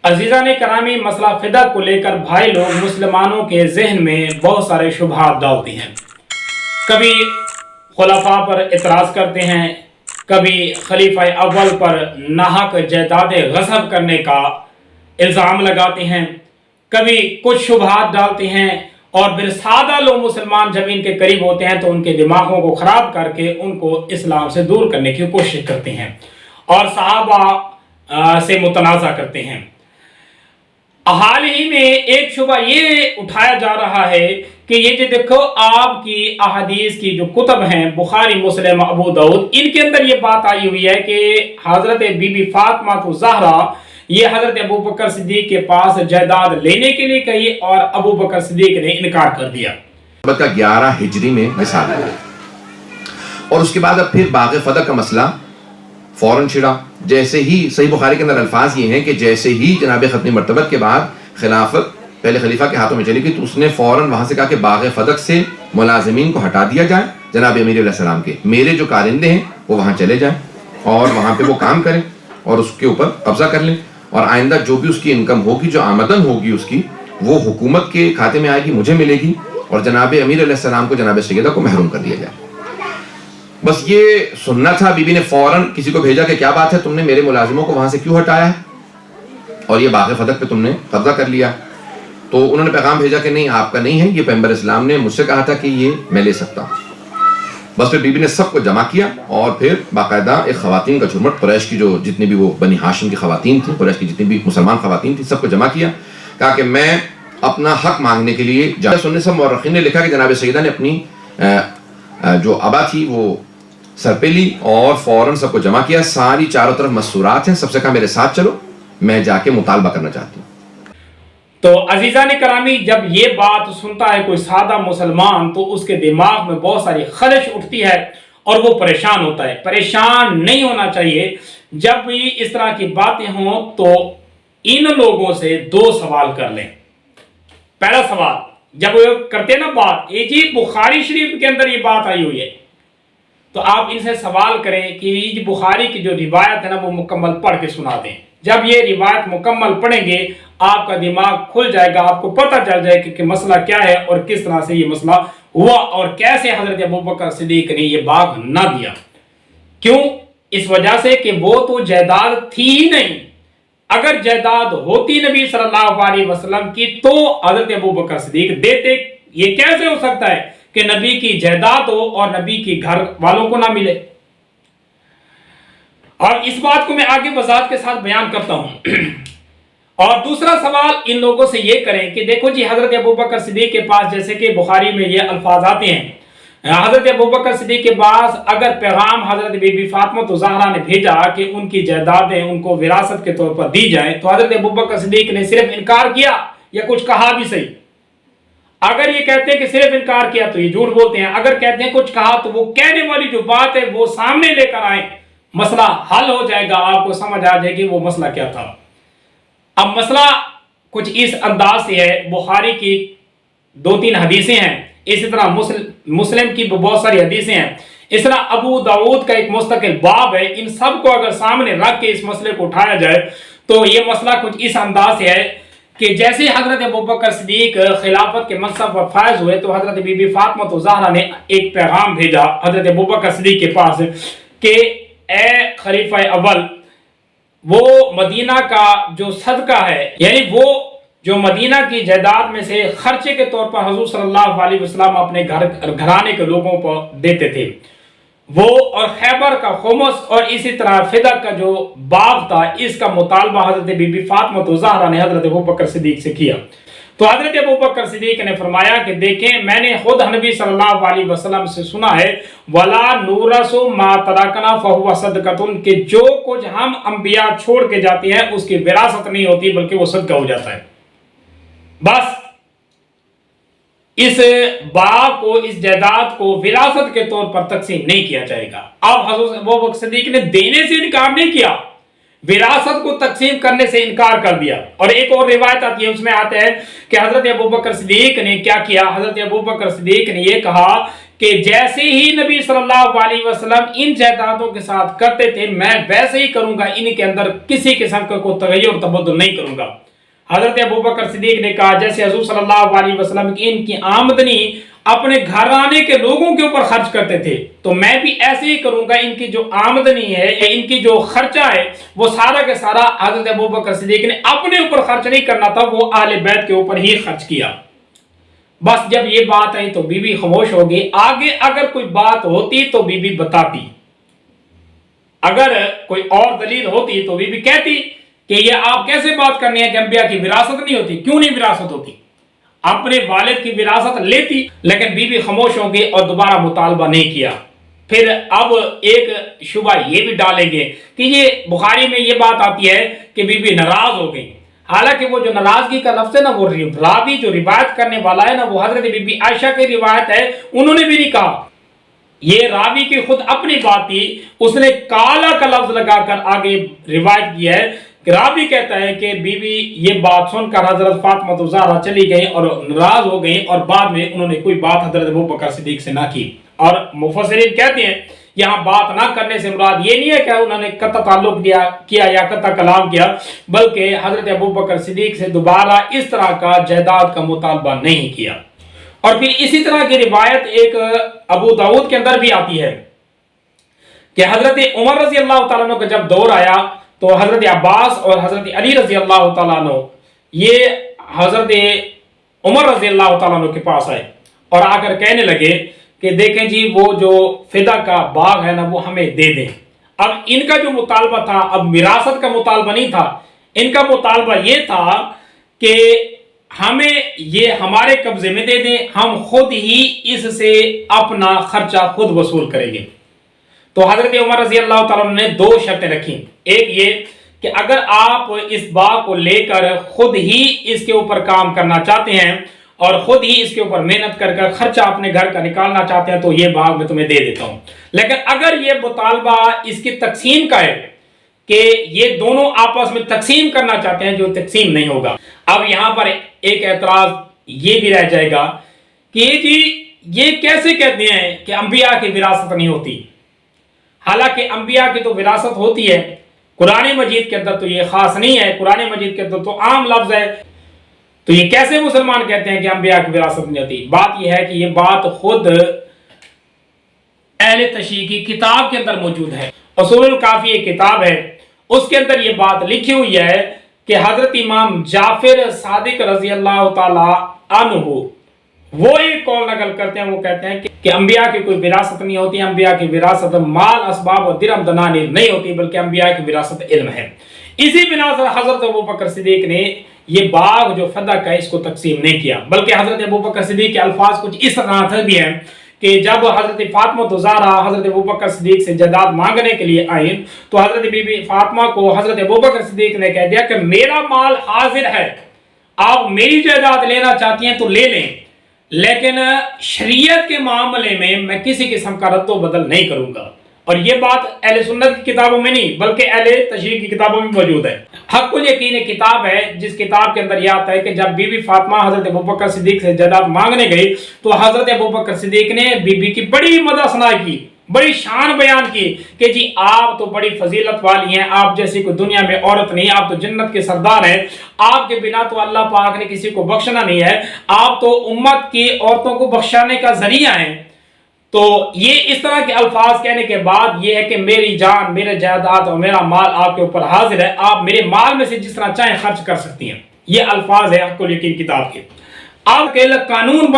अजीज़ान करामी, मसला फिदा को लेकर भाई लोग मुसलमानों के जहन में बहुत सारे शुबहात डालते हैं। कभी खुलफा पर इतराज़ करते हैं, कभी खलीफा अव्वल पर नाहक जायदाद गज़ब करने का इल्ज़ाम लगाते हैं, कभी कुछ शुबहात डालते हैं और फिर सादा लोग मुसलमान जब इनके करीब होते हैं तो उनके दिमागों को ख़राब करके उनको इस्लाम से दूर करने की कोशिश करते हैं और सहाबा से मुतनाज़ा करते हैं। हाल ही में एक शुबा ये उठाया जा रहा है कि ये जो देखो आपकी अहदीस की जो कुतब हैं, बुखारी, मुस्लिम, अबू दाऊद, इनके अंदर ये बात आई हुई है कि हज़रत बीबी फातिमा तो ज़हरा ये हज़रत अबू बकर सिद्दीक के पास जायदाद लेने के लिए कही और अबू बकर सिद्दीक ने इनकार कर दिया। 11 हिजरी में मिसाल है। और उसके बाद अब फिर बाग़ फदक का मसला फौरन छिड़ा। जैसे ही सही बुखारी के अंदर अल्फाज ये हैं कि जैसे ही जनाब खत्म मरतबत के बाद खिलाफत पहले खलीफा के हाथों में चली गई तो उसने फौरन वहां से कहा कि बाग़ फदक से मुलाजिमीन को हटा दिया जाए, जनाब अमीर अलैहिस्सलाम के मेरे जो कारिंदे हैं वो वहां चले जाएं और वहां पे वो काम करें और उसके ऊपर कब्जा कर लें और आइंदा जो भी उसकी इनकम होगी, जो आमदन होगी उसकी, वो हुकूमत के खाते में आएगी, मुझे मिलेगी और जनाब अमीर अलैहिस्सलाम को, जनाब सैयदा को महरूम कर दिया जाए। बस ये सुनना था। बीबी ने फौरन किसी को भेजा कि क्या बात है, तुमने मेरे मुलाजिमों को वहां से क्यों हटाया है और ये बाग़ फदक पे तुमने कब्जा कर लिया। तो उन्होंने पैगाम भेजा कि नहीं, आपका नहीं है, ये पैगंबर इस्लाम ने मुझसे कहा था कि ये मैं ले सकता हूँ। बस फिर बीबी ने सबको जमा किया और फिर बाकायदा एक खवातीन का झुरमुट, कुरैश की जो जितनी भी वो बनी हाशिम की खवातीन थी, कुरैश की जितनी भी मुसलमान खवातीन थी, सबको जमा किया, कहा कि मैं अपना हक मांगने के लिए सुनने से मौरखीन ने लिखा कि जनाब सैयदा ने अपनी जो अबा थी वो सर पे ली और फौरन सबको जमा किया। सारी चारों तरफ मस्तूरात हैं, सबसे कहा मेरे साथ चलो, मैं जाके मुतालबा करना चाहती हूँ। तो अजीज़ान करामी, जब ये बात सुनता है कोई सादा मुसलमान तो उसके दिमाग में बहुत सारी खलश उठती है और वो परेशान होता है। परेशान नहीं होना चाहिए। जब भी इस तरह की बातें हों तो इन लोगों से 2 सवाल कर लें। पहला सवाल, जब वो करते हैं ना बात, ये जी बुखारी शरीफ के अंदर ये बात आई हुई है, तो आप इनसे सवाल करें कि ये बुखारी की जो रिवायत है ना वो मुकम्मल पढ़ के सुना दें। जब ये रिवायत मुकम्मल पढ़ेंगे आपका दिमाग खुल जाएगा, आपको पता चल जाएगा कि मसला क्या है और किस तरह से ये मसला हुआ और कैसे हजरत अबू बकर सिद्दीक ने ये बाग ना दिया। क्यों? इस वजह से कि वो तो जायदाद थी ही नहीं। अगर जायदाद होती नबी सल्लल्लाहु अलैहि वसल्लम की तो हजरत अबू बकर सिद्दीक देते। ये कैसे हो सकता है कि नबी की जायदाद हो और नबी के घर वालों को ना मिले? और इस बात को मैं आगे वजाहत के साथ बयान करता हूं। और दूसरा सवाल इन लोगों से ये करें कि देखो जी, हजरत अबू बकर सिद्दीक के पास, जैसे कि बुखारी में ये अल्फाज आते हैं, हजरत अबू बकर सिद्दीक के पास अगर पैगाम हजरत बीबी फातिमा तो ज़हरा ने भेजा कि उनकी जायदादें उनको विरासत के तौर पर दी जाए, तो हजरत अबू बकर सिद्दीक ने सिर्फ इनकार किया या कुछ कहा भी सही? अगर ये कहते हैं कि सिर्फ इनकार किया तो ये झूठ बोलते हैं। अगर कहते हैं कुछ कहा तो वो कहने वाली जो बात है वो सामने लेकर आए, मसला हल हो जाएगा, आपको समझ आ जाएगी वो मसला क्या था। अब मसला कुछ इस अंदाज से है। बुखारी की 2-3 हदीसें हैं, इसी तरह मुस्लिम की बहुत सारी हदीसें हैं, इस तरह अबू दाऊद का एक मुस्तकिल बाब है। इन सब को अगर सामने रख के इस मसले को उठाया जाए तो ये मसला कुछ इस अंदाज से है कि जैसे हजरत अबू बकर सिद्दीक खिलाफत के मनसब पर फायज हुए तो हजरत बीबी फातिमा तो ज़हरा ने एक पैगाम भेजा हजरत अबू बकर सिद्दीक के पास कि ए खलीफा अव्वल, वो मदीना का जो सदका है, यानी वो जो मदीना की जायदाद में से खर्चे के तौर पर हुजूर सल्लल्लाहु अलैहि वसल्लम अपने घराने के लोगों को देते थे, वो और खैबर का खुमस और इसी तरह फिदा का जो बाग था, इसका मुतालबा हजरत बीबी फातिमा तो ज़हरा ने हजरत अबू बकर सिद्दीक से किया। तो हजरत अबू बकर सिद्दीक ने फरमाया कि देखें, मैंने खुद नबी सल्लल्लाहु अलैहि वसल्लम से सुना है, वला नूरसु मा तरकना फहुवा सदकतुन, कि जो कुछ हम अंबिया छोड़ के जाते हैं उसकी विरासत नहीं होती बल्कि वो सदका हो जाता है। बस इस बाग को, इस जायदाद को विरासत के तौर पर तकसीम नहीं किया जाएगा। अब हजरत अबू बकर सिद्दीक ने देने से इनकार नहीं किया, विरासत को तकसीम करने से इनकार कर दिया। और एक और रिवायत आती है, उसमें आता है कि हजरत अबू बकर सिद्दीक ने क्या किया, हजरत अबू बकर सिद्दीक ने यह कहा کہ جیسے ہی نبی صلی اللہ علیہ وسلم ان جائیدادوں کے ساتھ کرتے تھے میں ویسے ہی کروں گا، ان کے اندر کسی قسم کا کوئی تغیر اور تبدل نہیں کروں گا۔ حضرت ابوبکر صدیق نے کہا جیسے حضور صلی اللہ علیہ وسلم کی ان کی آمدنی اپنے گھرانے کے لوگوں کے اوپر خرچ کرتے تھے تو میں بھی ایسے ہی کروں گا، ان کی جو آمدنی ہے یا ان کی جو خرچہ ہے وہ سارا کا سارا حضرت ابوبکر صدیق نے اپنے اوپر خرچ نہیں کرنا تھا، وہ اہل بیت کے اوپر ہی خرچ کیا۔ بس جب یہ بات آئی تو بی بی خاموش ہو گئی، آگے اگر کوئی بات ہوتی تو بی بی بتاتی، اگر کوئی اور دلیل ہوتی تو بی بی کہتی کہ یہ آپ کیسے بات کرنی ہے کہ انبیاء کی وراثت نہیں ہوتی، کیوں نہیں وراثت ہوتی، اپنے والد کی وراثت لیتی، لیکن بی بی خاموش ہو گئی اور دوبارہ مطالبہ نہیں کیا۔ پھر اب ایک شبہ یہ بھی ڈالیں گے کہ یہ بخاری میں یہ بات آتی ہے کہ بی بی ناراض ہو گئی، حالانکہ وہ جو ناراضگی کا لفظ ہے نا، وہ راوی جو روایت کرنے والا ہے نا وہ حضرت بی بی عائشہ کی روایت ہے، انہوں نے بھی نہیں کہا، یہ راوی کی خود اپنی بات تھی، اس نے کالا کا لفظ لگا کر آگے روایت کی ہے کہ راوی کہتا ہے کہ بی بی یہ بات سن کر حضرت فاطمہ الزہرا چلی گئی اور ناراض ہو گئی، اور بعد میں انہوں نے کوئی بات حضرت ابوبکر صدیق سے نہ کی۔ اور مفسرین کہتے ہیں یہاں بات نہ کرنے سے مراد یہ نہیں ہے کہ انہوں نے قطع تعلق کیا یا قطع کلام کیا، بلکہ حضرت ابوبکر صدیق سے دوبارہ اس طرح کا جائیداد کا مطالبہ نہیں کیا۔ اور پھر اسی طرح کی روایت ایک ابو داؤد کے اندر بھی آتی ہے کہ حضرت عمر رضی اللہ تعالیٰ عنہ کا جب دور آیا تو حضرت عباس اور حضرت علی رضی اللہ تعالیٰ عنہ یہ حضرت عمر رضی اللہ تعالیٰ عنہ کے پاس آئے اور آ کر کہنے لگے کہ دیکھیں جی وہ جو فدا کا باغ ہے نا وہ ہمیں دے دیں۔ اب ان کا جو مطالبہ تھا اب وراثت کا مطالبہ نہیں تھا، ان کا مطالبہ یہ تھا کہ ہمیں یہ ہمارے قبضے میں دے دیں، ہم خود ہی اس سے اپنا خرچہ خود وصول کریں گے۔ تو حضرت عمر رضی اللہ تعالیٰ نے دو شرطیں رکھیں، ایک یہ کہ اگر آپ اس باغ کو لے کر خود ہی اس کے اوپر کام کرنا چاہتے ہیں اور خود ہی اس کے اوپر محنت کر کر خرچہ اپنے گھر کا نکالنا چاہتے ہیں تو یہ باغ میں تمہیں دے دیتا ہوں، لیکن اگر یہ مطالبہ اس کی تقسیم کا ہے کہ یہ دونوں آپس میں تقسیم کرنا چاہتے ہیں، جو تقسیم نہیں ہوگا۔ اب یہاں پر ایک اعتراض یہ بھی رہ جائے گا کہ جی یہ کیسے کہتے ہیں کہ انبیاء کی وراثت نہیں ہوتی، حالانکہ انبیاء کی تو وراثت ہوتی ہے، قرآن مجید کے اندر تو یہ خاص نہیں ہے، قرآن مجید کے اندر تو عام لفظ ہے، تو یہ کیسے مسلمان کہتے ہیں کہ انبیاء کی وراثت نہیں ہوتی؟ بات یہ ہے کہ یہ بات خود اہل تشیع کی کتاب کے اندر موجود ہے، اصول الکافی ایک کتاب ہے، اس کے اندر یہ بات لکھی ہوئی ہے کہ حضرت امام جعفر صادق رضی اللہ تعالی عنہ وہ ایک قول نقل کرتے ہیں، وہ کہتے ہیں کہ انبیاء کی کوئی وراثت نہیں ہوتی، انبیاء کی وراثت مال اسباب اور درہم دنانیر نہیں ہوتی، بلکہ انبیاء کی وراثت علم ہے۔ اسی بنا پر حضرت ابوبکر صدیق نے یہ باغ جو فدا کا اس کو تقسیم نہیں کیا، بلکہ حضرت ابوبکر صدیق کے الفاظ کچھ اس طرح سے بھی ہیں کہ جب حضرت فاطمہ الزہرا حضرت ابوبکر صدیق سے جائیداد مانگنے کے لیے آئیں تو حضرت بی بی فاطمہ کو حضرت ابوبکر صدیق نے کہہ دیا کہ میرا مال حاضر ہے، آپ میری جائیداد لینا چاہتی ہیں تو لے لیں، لیکن شریعت کے معاملے میں کسی قسم کا رد و بدل نہیں کروں گا۔ اور یہ بات اہل سنت کی کتابوں میں نہیں بلکہ اہل تشریع کی کتابوں میں موجود ہے۔ حق الیقین ایک کتاب ہے جس کتاب کے اندر یہ آتا ہے کہ جب بی بی فاطمہ حضرت ابوبکر صدیق سے جائیداد مانگنے گئی تو حضرت ابوبکر صدیق نے بی بی کی بڑی مدح ثنا کی، بڑی شان بیان کی کہ جی آپ تو بڑی فضیلت والی ہیں، آپ جیسی کوئی دنیا میں عورت نہیں، آپ تو جنت کے سردار ہیں، آپ کے بنا تو اللہ پاک نے کسی کو بخشنا نہیں ہے، آپ تو امت کی عورتوں کو بخشانے کا ذریعہ ہیں۔ تو یہ اس طرح کے الفاظ کہنے کے بعد یہ ہے کہ میری جان، میرے جائیداد اور میرا مال آپ کے اوپر حاضر ہے، آپ میرے مال میں سے جس طرح چاہیں خرچ کر سکتی ہیں، یہ الفاظ ہے حق الیقین کتاب کے۔ آپ کے قانون